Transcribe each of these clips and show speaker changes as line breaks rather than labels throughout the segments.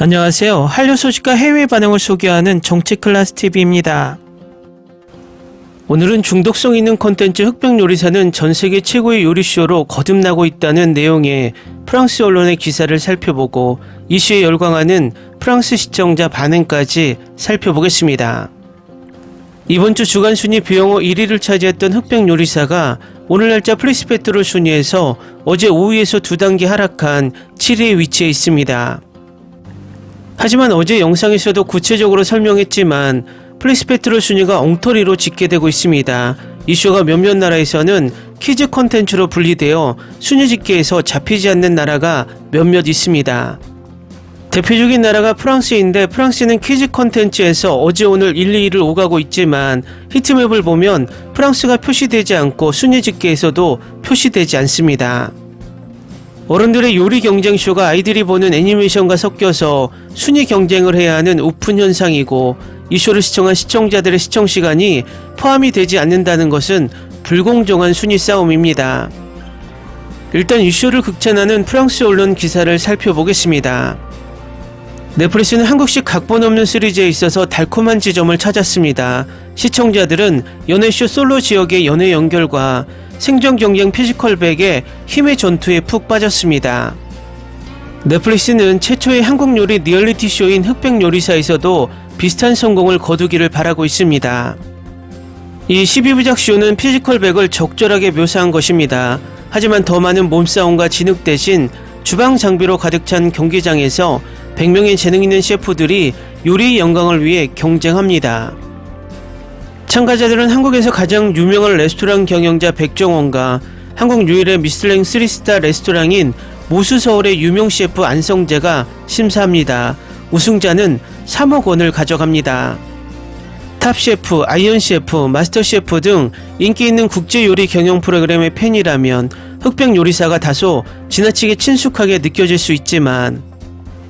안녕하세요. 한류 소식과 해외 반응을 소개하는 정치클래스TV입니다. 오늘은 중독성 있는 콘텐츠 흑백요리사는 전세계 최고의 요리쇼로 거듭나고 있다는 내용의 프랑스 언론의 기사를 살펴보고 이슈에 열광하는 프랑스 시청자 반응까지 살펴보겠습니다. 이번 주 주간 순위 비영어 1위를 차지했던 흑백요리사가 오늘 날짜 플리스페트롤 순위에서 어제 5위에서 2단계 하락한 7위에 위치해 있습니다. 하지만 어제 영상에서도 구체적으로 설명했지만 플리스페트롤 순위가 엉터리로 집계되고 있습니다. 이 쇼가 몇몇 나라에서는 키즈 컨텐츠로 분리되어 순위 집계에서 잡히지 않는 나라가 몇몇 있습니다. 대표적인 나라가 프랑스인데 프랑스는 키즈 컨텐츠에서 어제 오늘 1, 2위를 오가고 있지만 히트맵을 보면 프랑스가 표시되지 않고 순위 집계에서도 표시되지 않습니다. 어른들의 요리 경쟁쇼가 아이들이 보는 애니메이션과 섞여서 순위 경쟁을 해야 하는 오픈 현상이고 이 쇼를 시청한 시청자들의 시청시간이 포함이 되지 않는다는 것은 불공정한 순위 싸움입니다. 일단 이 쇼를 극찬하는 프랑스 언론 기사를 살펴보겠습니다. 넷플릭스는 한국식 각본 없는 시리즈에 있어서 달콤한 지점을 찾았습니다. 시청자들은 연애쇼 솔로 지역의 연애 연결과 생존 경쟁 피지컬백의 힘의 전투에 푹 빠졌습니다. 넷플릭스는 최초의 한국 요리 리얼리티 쇼인 흑백요리사에서도 비슷한 성공을 거두기를 바라고 있습니다. 이 12부작 쇼는 피지컬백을 적절하게 묘사한 것입니다. 하지만 더 많은 몸싸움과 진흙 대신 주방 장비로 가득 찬 경기장에서 100명의 재능 있는 셰프들이 요리의 영광을 위해 경쟁합니다. 참가자들은 한국에서 가장 유명한 레스토랑 경영자 백종원과 한국 유일의 미슐랭 3스타 레스토랑인 모수서울의 유명 셰프 안성재가 심사합니다. 우승자는 3억 원을 가져갑니다. 탑셰프, 아이언셰프, 마스터셰프 등 인기 있는 국제 요리 경영 프로그램의 팬이라면 흑백요리사가 다소 지나치게 친숙하게 느껴질 수 있지만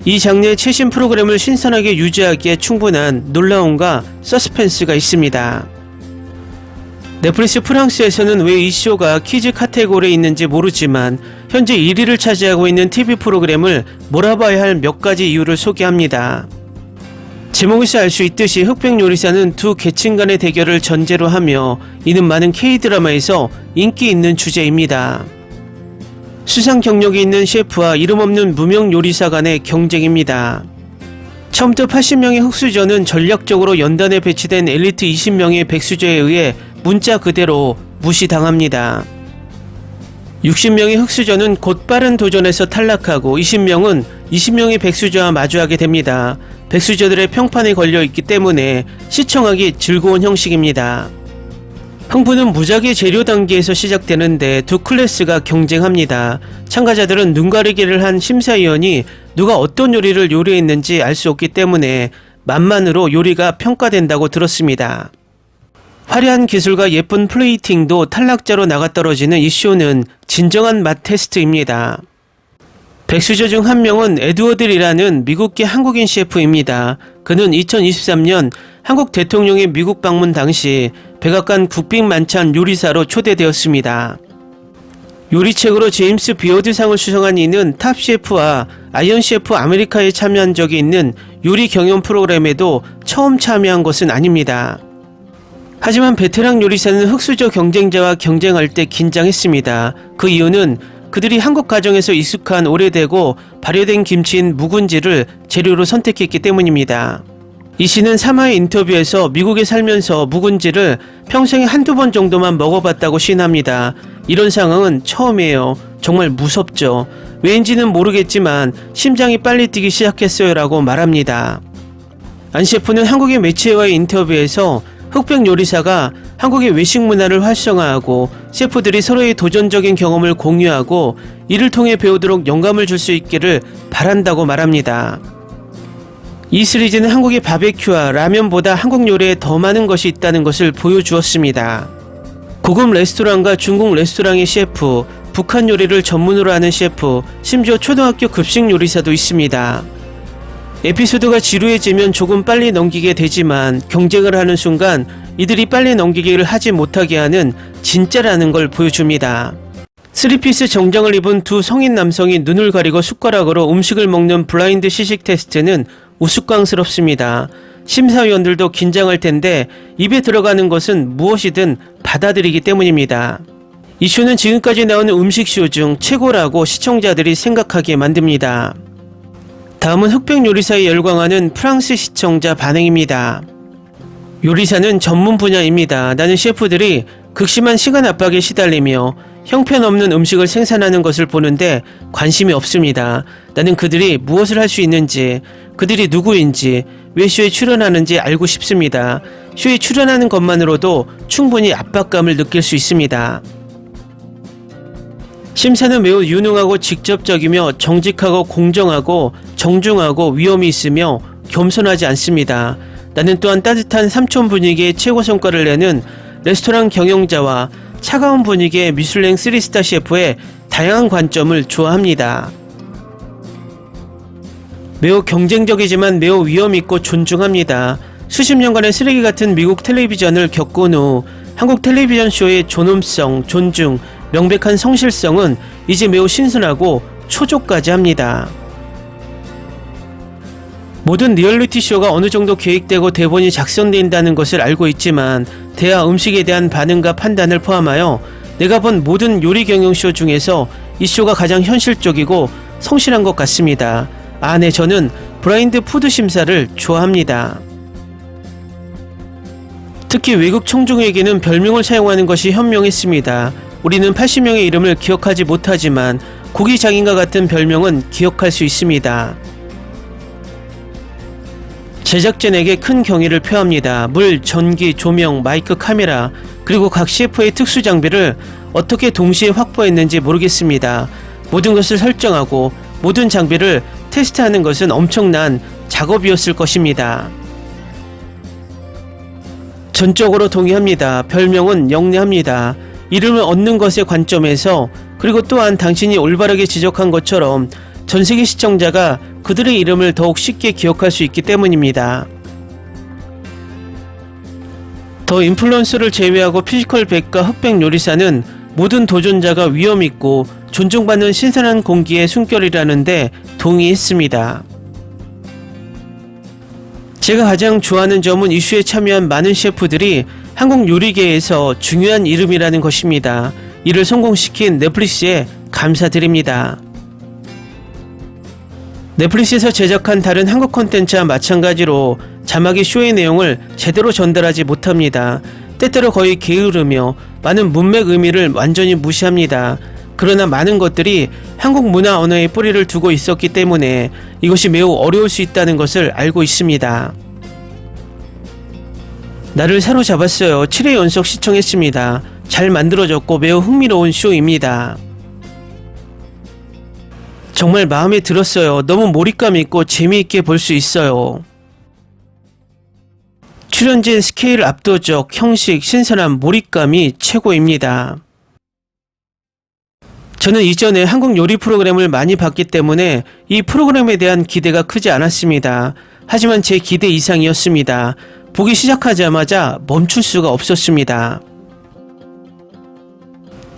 이 장르의 최신 프로그램을 신선하게 유지하기에 충분한 놀라움과 서스펜스가 있습니다. 넷플릭스 프랑스에서는 왜 이 쇼가 키즈 카테고리에 있는지 모르지만 현재 1위를 차지하고 있는 TV 프로그램을 몰아봐야 할 몇 가지 이유를 소개합니다. 제목에서 알 수 있듯이 흑백요리사는 두 계층 간의 대결을 전제로 하며 이는 많은 K드라마에서 인기 있는 주제입니다. 수상 경력이 있는 셰프와 이름 없는 무명 요리사 간의 경쟁입니다. 처음부터 80명의 흑수저는 전략적으로 연단에 배치된 엘리트 20명의 백수저에 의해 문자 그대로 무시당합니다. 60명의 흑수저는 곧 빠른 도전에서 탈락하고 20명의 백수저와 마주하게 됩니다. 백수저들의 평판에 걸려있기 때문에 시청하기 즐거운 형식입니다. 흥부는 무작위 재료 단계에서 시작되는데 두 클래스가 경쟁합니다. 참가자들은 눈 가리기를 한 심사위원이 누가 어떤 요리를 요리했는지 알 수 없기 때문에 맛만으로 요리가 평가된다고 들었습니다. 화려한 기술과 예쁜 플레이팅도 탈락자로 나가떨어지는 이 쇼는 진정한 맛 테스트입니다. 백수저 중 한 명은 에드워드리라는 미국계 한국인 셰프입니다. 그는 2023년 한국 대통령의 미국 방문 당시 백악관 국빈만찬 요리사로 초대되었습니다. 요리책으로 제임스 비어드상을 수상한 이는 탑셰프와 아이언셰프 아메리카에 참여한 적이 있는 요리 경연 프로그램에도 처음 참여한 것은 아닙니다. 하지만 베테랑 요리사는 흑수저 경쟁자와 경쟁할 때 긴장했습니다. 그 이유는 그들이 한국 가정에서 익숙한 오래되고 발효된 김치인 묵은지를 재료로 선택했기 때문입니다. 이 씨는 3화의 인터뷰에서 미국에 살면서 묵은지를 평생에 한두 번 정도만 먹어봤다고 시인합니다. 이런 상황은 처음이에요. 정말 무섭죠. 왜인지는 모르겠지만 심장이 빨리 뛰기 시작했어요 라고 말합니다. 안 셰프는 한국의 매체와의 인터뷰에서 흑백요리사가 한국의 외식 문화를 활성화하고 셰프들이 서로의 도전적인 경험을 공유하고 이를 통해 배우도록 영감을 줄 수 있기를 바란다고 말합니다. 이 시리즈는 한국의 바베큐와 라면보다 한국 요리에 더 많은 것이 있다는 것을 보여주었습니다. 고급 레스토랑과 중국 레스토랑의 셰프, 북한 요리를 전문으로 하는 셰프, 심지어 초등학교 급식 요리사도 있습니다. 에피소드가 지루해지면 조금 빨리 넘기게 되지만 경쟁을 하는 순간 이들이 빨리 넘기기를 하지 못하게 하는 진짜라는 걸 보여줍니다. 쓰리피스 정장을 입은 두 성인 남성이 눈을 가리고 숟가락으로 음식을 먹는 블라인드 시식 테스트는 우스꽝스럽습니다. 심사위원들도 긴장할 텐데 입에 들어가는 것은 무엇이든 받아들이기 때문입니다. 이 쇼는 지금까지 나온 음식쇼 중 최고라고 시청자들이 생각하게 만듭니다. 다음은 흑백 요리사에 열광하는 프랑스 시청자 반응입니다. 요리사는 전문 분야입니다. 나는 셰프들이 극심한 시간 압박에 시달리며 형편없는 음식을 생산하는 것을 보는데 관심이 없습니다. 나는 그들이 무엇을 할 수 있는지, 그들이 누구인지, 왜 쇼에 출연하는지 알고 싶습니다. 쇼에 출연하는 것만으로도 충분히 압박감을 느낄 수 있습니다. 심사는 매우 유능하고 직접적이며 정직하고 공정하고 정중하고 위엄이 있으며 겸손하지 않습니다. 나는 또한 따뜻한 삼촌 분위기의 최고 성과를 내는 레스토랑 경영자와 차가운 분위기의 미슐랭 3스타 셰프의 다양한 관점을 좋아합니다. 매우 경쟁적이지만 매우 위엄있고 존중합니다. 수십 년간의 쓰레기 같은 미국 텔레비전을 겪은 후 한국 텔레비전 쇼의 존엄성, 존중, 명백한 성실성은 이제 매우 신선하고 초조까지 합니다. 모든 리얼리티 쇼가 어느 정도 계획되고 대본이 작성된다는 것을 알고 있지만 대하 음식에 대한 반응과 판단을 포함하여 내가 본 모든 요리 경영 쇼 중에서 이 쇼가 가장 현실적이고 성실한 것 같습니다. 네, 저는 브라인드 푸드 심사를 좋아합니다. 특히 외국 청중에게는 별명을 사용하는 것이 현명했습니다. 우리는 80명의 이름을 기억하지 못하지만 고기 장인과 같은 별명은 기억할 수 있습니다. 제작진에게 큰 경의를 표합니다. 물, 전기, 조명, 마이크, 카메라, 그리고 각 셰프의 특수 장비를 어떻게 동시에 확보했는지 모르겠습니다. 모든 것을 설정하고 모든 장비를 테스트하는 것은 엄청난 작업이었을 것입니다. 전적으로 동의합니다. 별명은 영리합니다. 이름을 얻는 것의 관점에서, 그리고 또한 당신이 올바르게 지적한 것처럼 전세계 시청자가 그들의 이름을 더욱 쉽게 기억할 수 있기 때문입니다. 더 인플루언서를 제외하고 피지컬 백과 흑백 요리사는 모든 도전자가 위엄있고 존중받는 신선한 공기의 숨결이라는데 동의했습니다. 제가 가장 좋아하는 점은 이슈에 참여한 많은 셰프들이 한국 요리계에서 중요한 이름이라는 것입니다. 이를 성공시킨 넷플릭스에 감사드립니다. 넷플릭스에서 제작한 다른 한국 콘텐츠와 마찬가지로 자막이 쇼의 내용을 제대로 전달하지 못합니다. 때때로 거의 게으르며 많은 문맥 의미를 완전히 무시합니다. 그러나 많은 것들이 한국 문화 언어에 뿌리를 두고 있었기 때문에 이것이 매우 어려울 수 있다는 것을 알고 있습니다. 나를 사로잡았어요. 7회 연속 시청했습니다. 잘 만들어졌고 매우 흥미로운 쇼입니다. 정말 마음에 들었어요. 너무 몰입감 있고 재미있게 볼 수 있어요. 출연진 스케일 압도적, 형식, 신선함, 몰입감이 최고입니다. 저는 이전에 한국 요리 프로그램을 많이 봤기 때문에 이 프로그램에 대한 기대가 크지 않았습니다. 하지만 제 기대 이상이었습니다. 보기 시작하자마자 멈출 수가 없었습니다.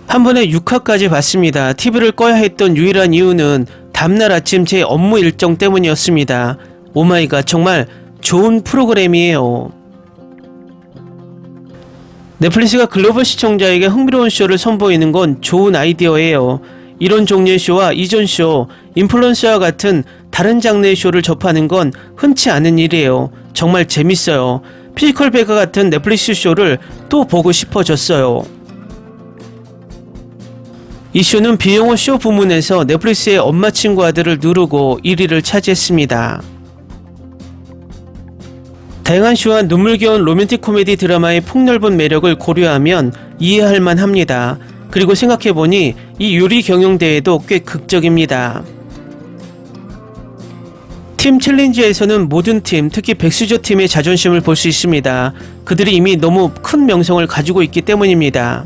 한 번에 6화까지 봤습니다. TV를 꺼야 했던 유일한 이유는 다음날 아침 제 업무 일정 때문이었습니다. 오마이갓, 정말 좋은 프로그램이에요. 넷플릭스가 글로벌 시청자에게 흥미로운 쇼를 선보이는 건 좋은 아이디어예요. 이런 종류의 쇼와 이전 쇼, 인플루언서와 같은 다른 장르의 쇼를 접하는 건 흔치 않은 일이에요. 정말 재밌어요. 피지컬 백과 같은 넷플릭스 쇼를 또 보고 싶어졌어요. 이 쇼는 비영어 쇼 부문에서 넷플릭스의 엄마 친구 아들을 누르고 1위를 차지했습니다. 다양한 쇼와 눈물겨운 로맨틱 코미디 드라마의 폭넓은 매력을 고려하면 이해할 만합니다. 그리고 생각해보니 이 요리 경영대회도 꽤 극적입니다. 팀 챌린지에서는 모든 팀, 특히 백수저 팀의 자존심을 볼 수 있습니다. 그들이 이미 너무 큰 명성을 가지고 있기 때문입니다.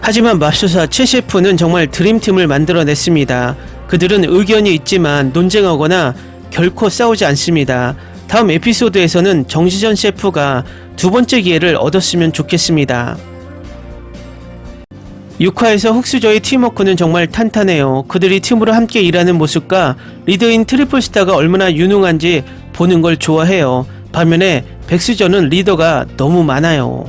하지만 맙소사 최 셰프는 정말 드림팀을 만들어냈습니다. 그들은 의견이 있지만 논쟁하거나 결코 싸우지 않습니다. 다음 에피소드에서는 정시전 셰프가 두 번째 기회를 얻었으면 좋겠습니다. 6화에서 흑수저의 팀워크는 정말 탄탄해요. 그들이 팀으로 함께 일하는 모습과 리더인 트리플스타가 얼마나 유능한지 보는 걸 좋아해요. 반면에 백수저는 리더가 너무 많아요.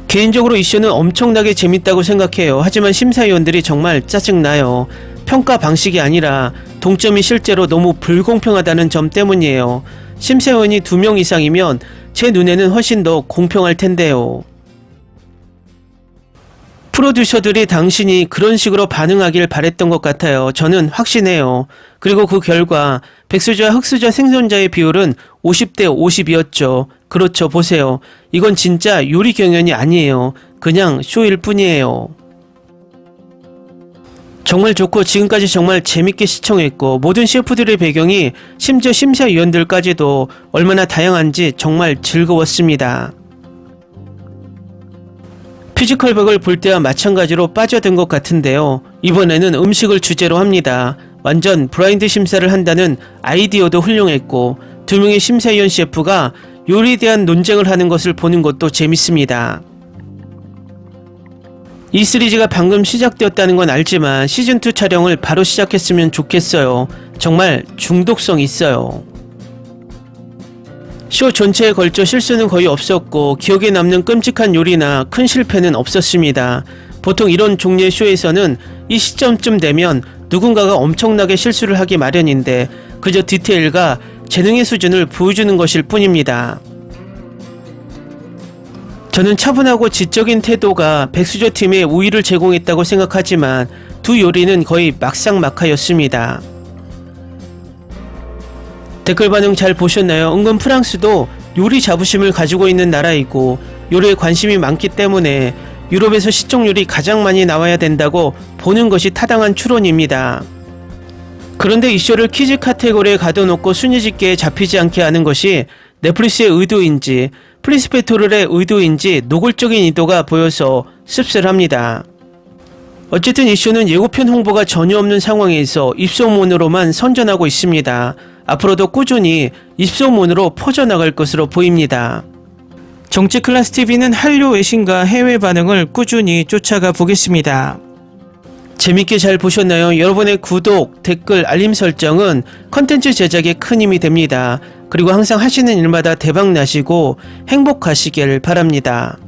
개인적으로 이 쇼는 엄청나게 재밌다고 생각해요. 하지만 심사위원들이 정말 짜증나요. 평가 방식이 아니라 동점이 실제로 너무 불공평하다는 점 때문이에요. 심사위원이 2명 이상이면 제 눈에는 훨씬 더 공평할 텐데요. 프로듀서들이 당신이 그런 식으로 반응하길 바랬던 것 같아요. 저는 확신해요. 그리고 그 결과 백수저와 흑수저 생존자의 비율은 50대 50이었죠. 그렇죠. 보세요. 이건 진짜 요리 경연이 아니에요. 그냥 쇼일 뿐이에요. 정말 좋고 지금까지 정말 재밌게 시청했고 모든 셰프들의 배경이 심지어 심사위원들까지도 얼마나 다양한지 정말 즐거웠습니다. 피지컬 벽을 볼 때와 마찬가지로 빠져든 것 같은데요. 이번에는 음식을 주제로 합니다. 완전 브라인드 심사를 한다는 아이디어도 훌륭했고 2명의 심사위원 셰프가 요리에 대한 논쟁을 하는 것을 보는 것도 재밌습니다. 이 시리즈가 방금 시작되었다는 건 알지만 시즌2 촬영을 바로 시작했으면 좋겠어요. 정말 중독성 있어요. 쇼 전체에 걸쳐 실수는 거의 없었고 기억에 남는 끔찍한 요리나 큰 실패는 없었습니다. 보통 이런 종류의 쇼에서는 이 시점쯤 되면 누군가가 엄청나게 실수를 하기 마련인데 그저 디테일과 재능의 수준을 보여주는 것일 뿐입니다. 저는 차분하고 지적인 태도가 백수저 팀에 우위를 제공했다고 생각하지만 두 요리는 거의 막상막하였습니다. 댓글 반응 잘 보셨나요? 은근 프랑스도 요리 자부심을 가지고 있는 나라이고 요리에 관심이 많기 때문에 유럽에서 시종 요리 가장 많이 나와야 된다고 보는 것이 타당한 추론입니다. 그런데 이 쇼를 키즈 카테고리에 가둬놓고 순위집계에 잡히지 않게 하는 것이 넷플릭스의 의도인지 플리스페토를의 의도인지 노골적인 의도가 보여서 씁쓸합니다. 어쨌든 이 쇼는 예고편 홍보가 전혀 없는 상황에서 입소문으로만 선전하고 있습니다. 앞으로도 꾸준히 입소문으로 퍼져나갈 것으로 보입니다. 정치클래스TV는 한류 외신과 해외 반응을 꾸준히 쫓아가 보겠습니다. 재밌게 잘 보셨나요? 여러분의 구독, 댓글, 알림 설정은 컨텐츠 제작에 큰 힘이 됩니다. 그리고 항상 하시는 일마다 대박 나시고 행복하시길 바랍니다.